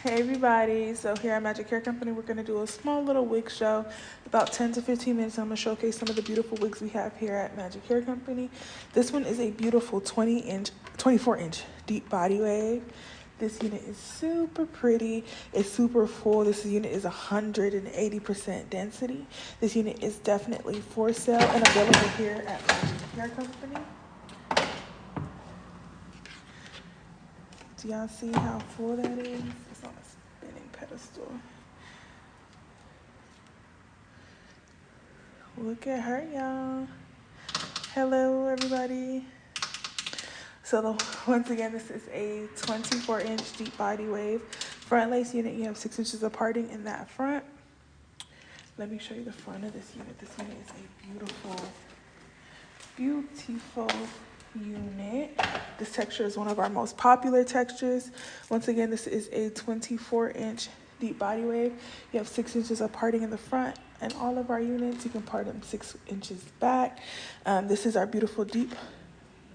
Hey everybody, so here at Magic Hair Company, we're going to do a small little wig show, about 10 to 15 minutes. I'm going to showcase some of the beautiful wigs we have here at Magic Hair Company. This one is a beautiful 24 inch deep body wave. This unit is super pretty, it's super full. This unit is 180% density. This unit is definitely for sale and available here at Magic Hair Company. Do y'all see how full that is? It's on a spinning pedestal. Look at her, y'all. Hello, everybody. So once again, this is a 24 inch deep body wave. Front lace unit, you have 6 inches of parting in that front. Let me show you the front of this unit. This unit is a beautiful, beautiful unit. This texture is one of our most popular textures. Once again, this is a 24 inch deep body wave. You have 6 inches of parting in the front, and all of our units you can part them 6 inches back. This is our beautiful deep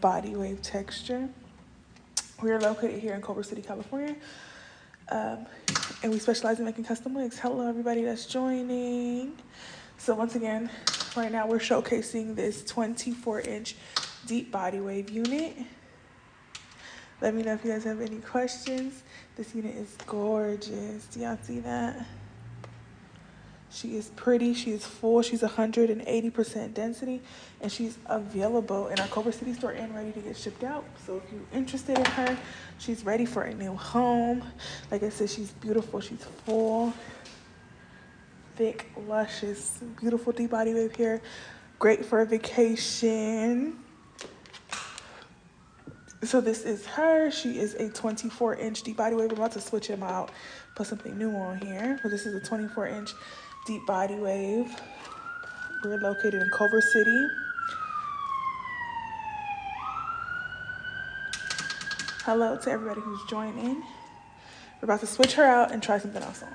body wave texture. We are located here in Culver City, California, and we specialize in making custom wigs. Hello everybody that's joining. So once again, right now we're showcasing this 24 inch deep body wave unit. Let me know if you guys have any questions. This unit is gorgeous. Do y'all see that? She is pretty, she is full, she's 180% density, and she's available in our Culver City store and ready to get shipped out. So if you're interested in her, she's ready for a new home. Like I said, she's beautiful, she's full, thick, luscious, beautiful deep body wave hair. Great for a vacation. So this is her. She is a 24 inch deep body wave. I'm about to switch him out, put something new on here. But this is a 24 inch deep body wave. We're located in Culver City. Hello to everybody who's joining. We're about to switch her out and try something else on.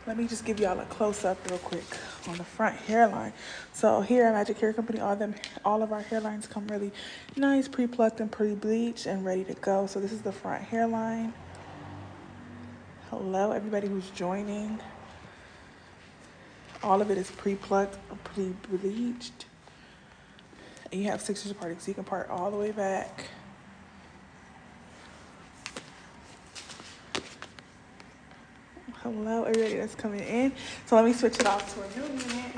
Let me just give y'all a close-up real quick on the front hairline. So here at Magic Hair Company, all of our hairlines come really nice, pre-plucked and pre-bleached and ready to go. So this is the front hairline. Hello, everybody who's joining. All of it is pre-plucked, pre-bleached. And you have 6 inches parting, so you can part all the way back. Hello, everybody that's coming in. So let me switch it off to a new unit.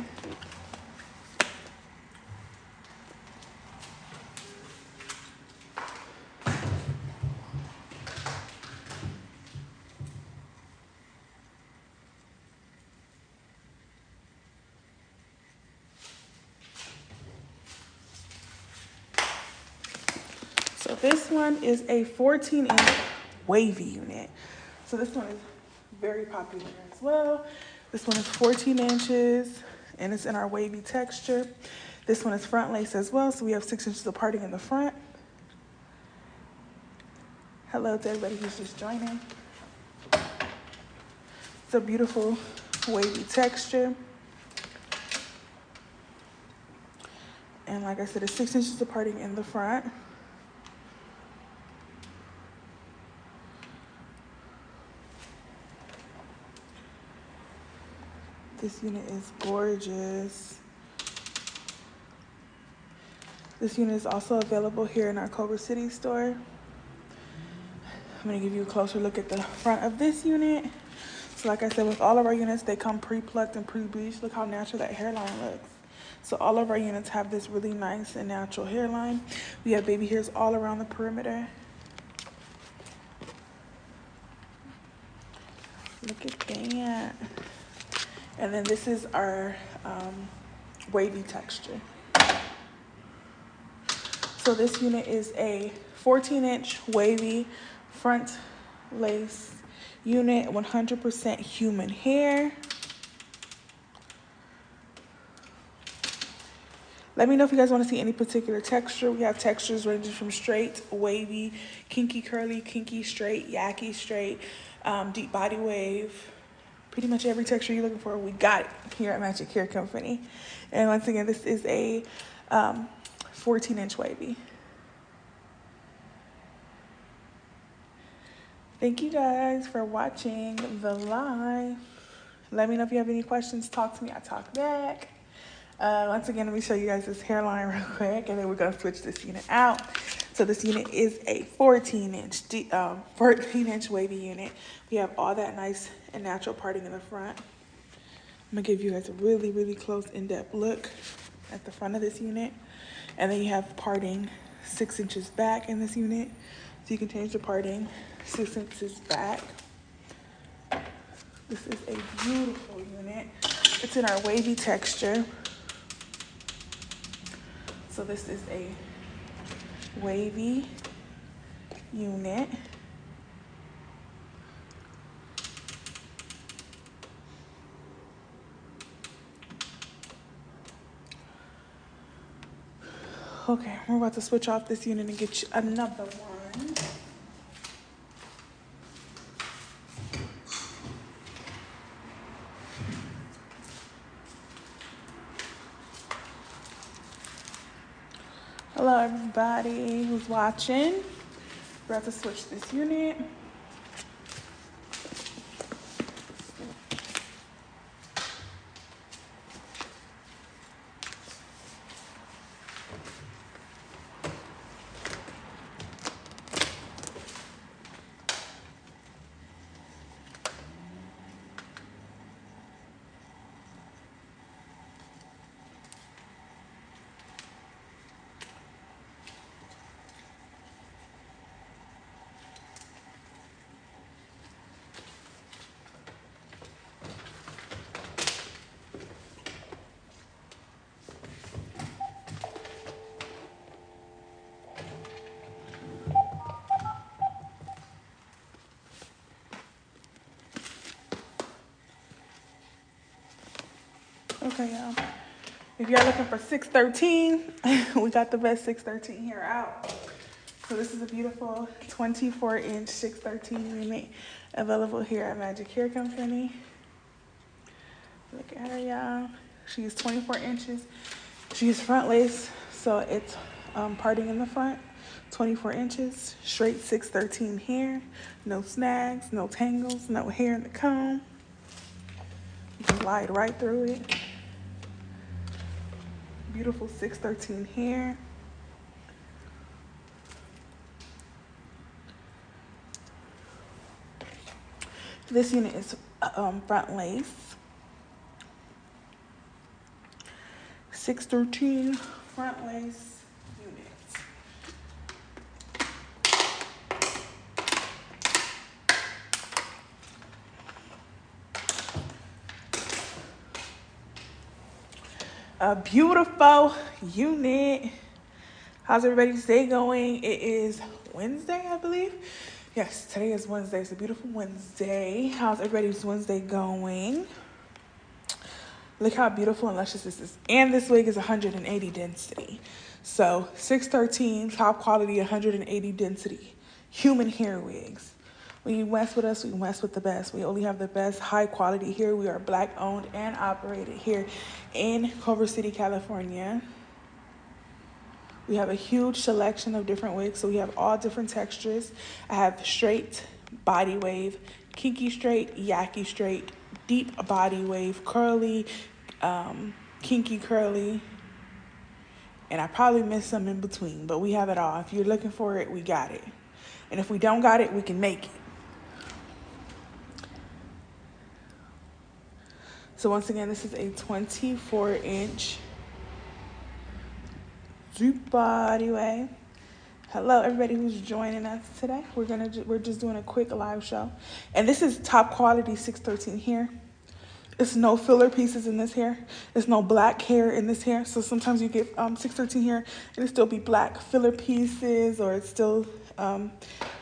So this one is a 14 inch wavy unit. So this one is very popular as well. This one is 14 inches and it's in our wavy texture. This one is front lace as well. So we have 6 inches of parting in the front. Hello to everybody who's just joining. It's a beautiful wavy texture. And like I said, it's 6 inches of parting in the front. This unit is gorgeous. This unit is also available here in our Culver City store. I'm gonna give you a closer look at the front of this unit. So like I said, with all of our units, they come pre-plucked and pre-bleached. Look how natural that hairline looks. So all of our units have this really nice and natural hairline. We have baby hairs all around the perimeter. Look at that. And then this is our wavy texture. So this unit is a 14 inch wavy front lace unit, 100% human hair. Let me know if you guys want to see any particular texture. We have textures ranging from straight, wavy, kinky curly, kinky straight, yaki straight, deep body wave. Pretty much every texture you're looking for, we got it here at Magic Hair Company. And once again, this is a 14 inch wavy. Thank you guys for watching the live. Let me know if you have any questions. Talk to me. I talk back. Once again, let me show you guys this hairline real quick, and then we're going to switch this unit out. So this unit is a 14-inch wavy unit. We have all that nice and natural parting in the front. I'm going to give you guys a really, really close, in-depth look at the front of this unit. And then you have parting 6 inches back in this unit. So you can change the parting 6 inches back. This is a beautiful unit. It's in our wavy texture. So this is a wavy unit. Okay, we're about to switch off this unit and get you another one. Hello everybody who's watching. We're about to switch this unit. Okay, y'all. If y'all looking for 613, we got the best 613 here out. So this is a beautiful 24-inch 613 unit available here at Magic Hair Company. Look at her, y'all. She is 24 inches. She is front lace, so it's parting in the front. 24 inches, straight 613 hair. No snags, no tangles, no hair in the comb. You can glide right through it. Beautiful 613 hair. This unit is front lace. 613 front lace unit. A beautiful unit. How's everybody's day going? It is Wednesday, I believe. Yes, today is Wednesday. It's a beautiful Wednesday. How's everybody's Wednesday going? Look how beautiful and luscious this is. And this wig is 180 density. So 613, top quality, 180 density. Human hair wigs. When you mess with us, we mess with the best. We only have the best high quality here. We are Black owned and operated here in Culver City, California. We have a huge selection of different wigs. So we have all different textures. I have straight, body wave, kinky straight, yaki straight, deep body wave, curly, kinky curly. And I probably missed some in between, but we have it all. If you're looking for it, we got it. And if we don't got it, we can make it. So once again, this is a 24-inch deep body wave. Hello, everybody who's joining us today. We're just doing a quick live show, and this is top quality 613 hair. There's no filler pieces in this hair. There's no black hair in this hair. So sometimes you get 613 hair and it still be black filler pieces, or it still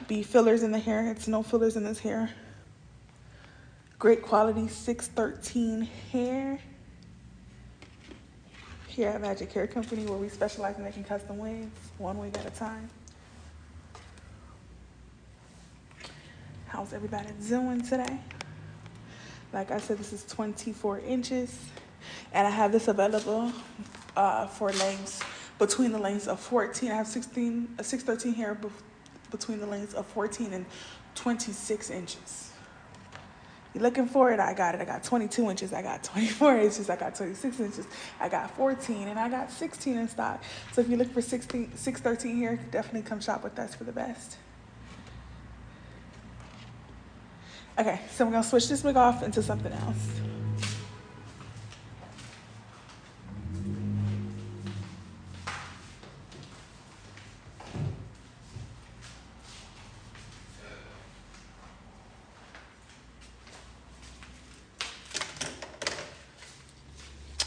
be fillers in the hair. It's no fillers in this hair. Great quality 613 hair here at Magic Hair Company, where we specialize in making custom wigs, one wig at a time. How's everybody doing today? Like I said, this is 24 inches, and I have this available for lengths between the lengths of 14. I have 613 hair between the lengths of 14 and 26 inches. You're looking for it, I got it. I got 22 inches, I got 24 inches, I got 26 inches, I got 14, and I got 16 in stock. So if you look for 613 here, definitely come shop with us for the best. Okay, so we're gonna switch this wig off into something else.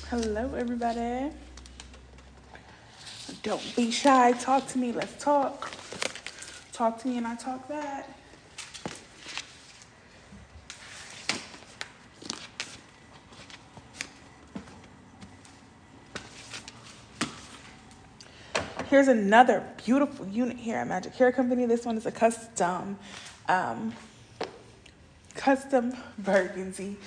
Hello, everybody. Don't be shy. Talk to me. Let's talk. Talk to me and I talk back. Here's another beautiful unit here at Magic Hair Company. This one is a custom burgundy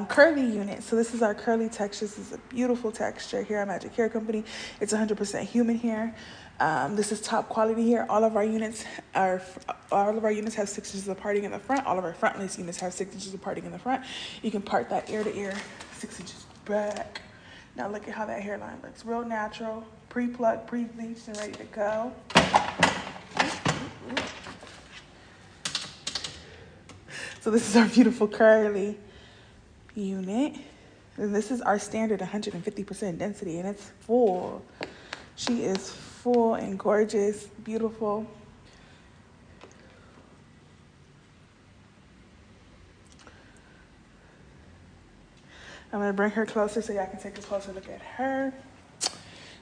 curly unit. So this is our curly texture. This is a beautiful texture here at Magic Hair Company. It's 100% human hair. This is top quality hair. All of our units have 6 inches of parting in the front. All of our front lace units have 6 inches of parting in the front. You can part that ear to ear 6 inches back. Now look at how that hairline looks. Real natural, pre-plucked, pre-bleached, and ready to go. So this is our beautiful curly unit. And this is our standard 150% density, and it's full. She is full and gorgeous, beautiful. I'm gonna bring her closer so y'all can take a closer look at her.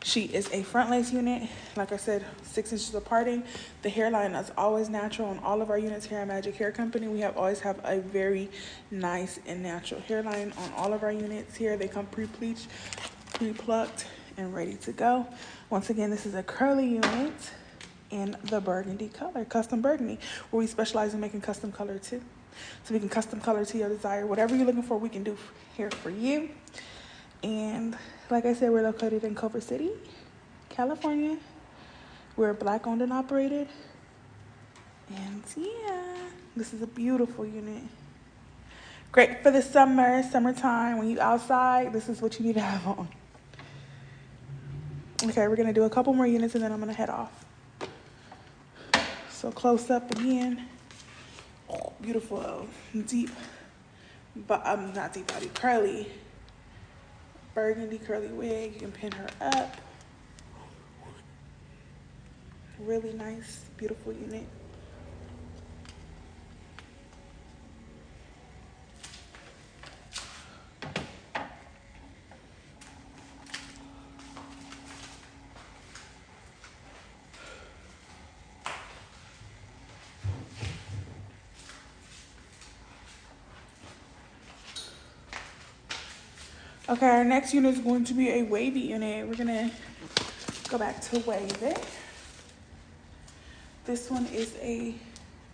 She is a front lace unit. Like I said, 6 inches of parting. The hairline is always natural on all of our units here at Magic Hair Company. We always have a very nice and natural hairline on all of our units here. They come pre-bleached, pre-plucked, and ready to go. Once again, this is a curly unit in the burgundy color, custom burgundy, where we specialize in making custom color too. So we can custom color to your desire. Whatever you're looking for, we can do here for you. And like I said, we're located in Culver City, California. We're Black owned and operated. And yeah, this is a beautiful unit. Great for the summertime. When you outside, this is what you need to have on. Okay, we're gonna do a couple more units and then I'm gonna head off. So close up again. Oh, beautiful, deep, but not deep body, curly, burgundy curly wig. You can pin her up. Really nice, beautiful unit. Okay, our next unit is going to be a wavy unit. We're gonna go back to wavy. This one is a, I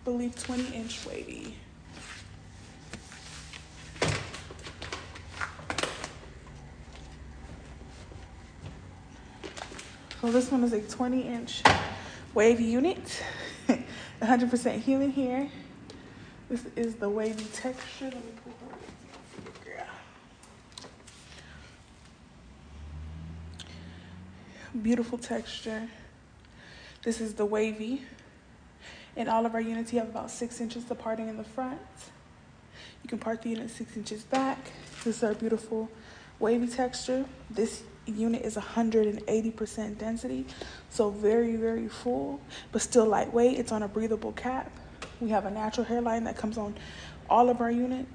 believe, 20-inch wavy. So this one is a 20-inch wavy unit, 100% human hair. This is the wavy texture. Let me pull her. Beautiful texture. This is the wavy. In all of our units, you have about 6 inches of parting in the front. You can part the unit 6 inches back. This is our beautiful wavy texture. This unit is 180% density, so very, very full, but still lightweight. It's on a breathable cap. We have a natural hairline that comes on all of our units.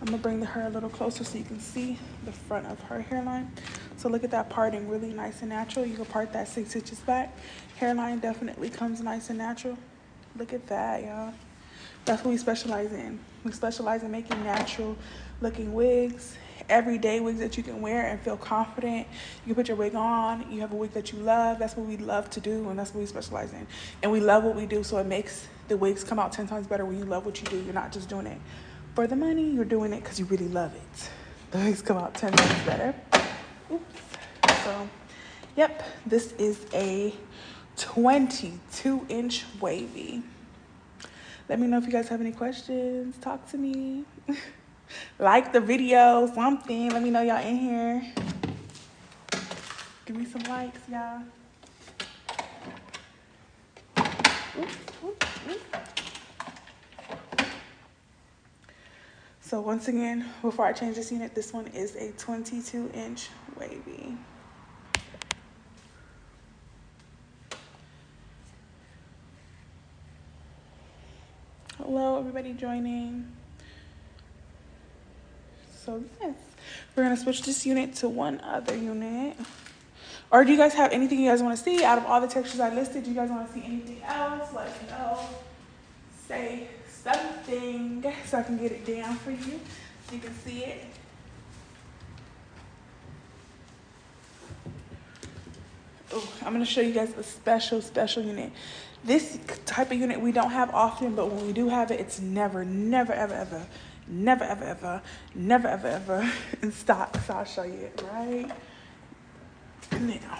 I'm gonna bring her a little closer so you can see the front of her hairline. So look at that parting, really nice and natural. You can part that 6 inches back. Hairline definitely comes nice and natural. Look at that, y'all. That's what we specialize in. We specialize in making natural looking wigs, everyday wigs that you can wear and feel confident. You can put your wig on, you have a wig that you love. That's what we love to do, and that's what we specialize in. And we love what we do, so it makes the wigs come out 10 times better when you love what you do. You're not just doing it for the money, you're doing it because you really love it. The wigs come out 10 times better. Oops. So, yep, this is a 22-inch wavy. Let me know if you guys have any questions. Talk to me. Like the video, something. Let me know y'all in here. Give me some likes, y'all. So once again, before I change this unit, this one is a 22-inch wavy. Hello, everybody joining. So yes, we're gonna switch this unit to one other unit. Or do you guys have anything you guys want to see out of all the textures I listed? Do you guys want to see anything else? Let me know. Say something so I can get it down for you so you can see it. Oh, I'm gonna show you guys a special unit. This type of unit we don't have often, but when we do have it, it's never ever in stock. So I'll show you it right now.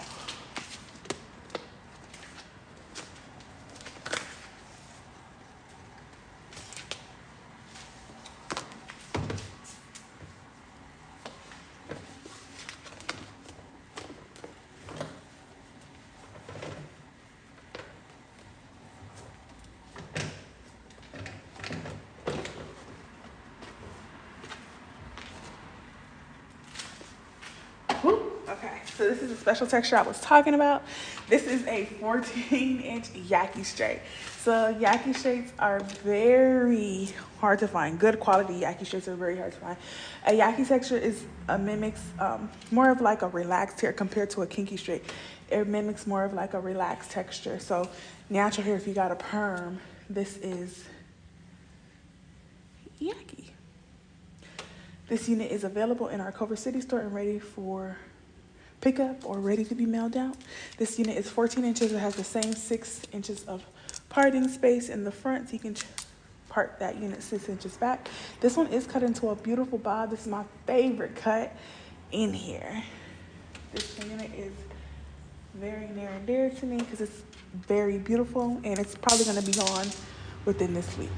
Okay, so this is a special texture I was talking about. This is a 14-inch yaki straight. So yaki straights are very hard to find. Good quality yaki straights are very hard to find. A yaki texture mimics more of like a relaxed hair compared to a kinky straight. It mimics more of like a relaxed texture. So natural hair, if you got a perm, this is yaki. This unit is available in our Culver City store and ready for pickup or ready to be mailed out. This unit is 14 inches. It has the same 6 inches of parting space in the front, so you can part that unit 6 inches back. This one is cut into a beautiful bob. This is my favorite cut in here. This unit is very near and dear to me because it's very beautiful, and it's probably going to be gone within this week.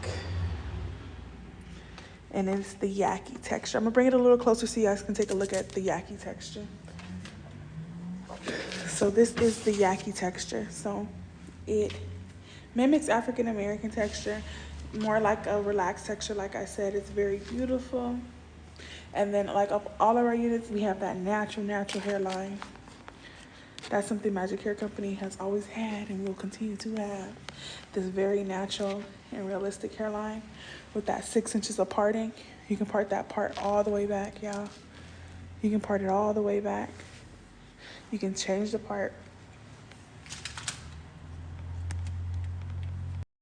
And it's the yaki texture. I'm gonna bring it a little closer so you guys can take a look at the yaki texture. So this is the yaki texture. So it mimics African American texture, more like a relaxed texture. Like I said, it's very beautiful. And then like of all of our units, we have that natural hairline. That's something Magic Hair Company has always had and will continue to have. This very natural and realistic hairline with that 6 inches of parting. You can part that part all the way back, y'all. You can part it all the way back. You can change the part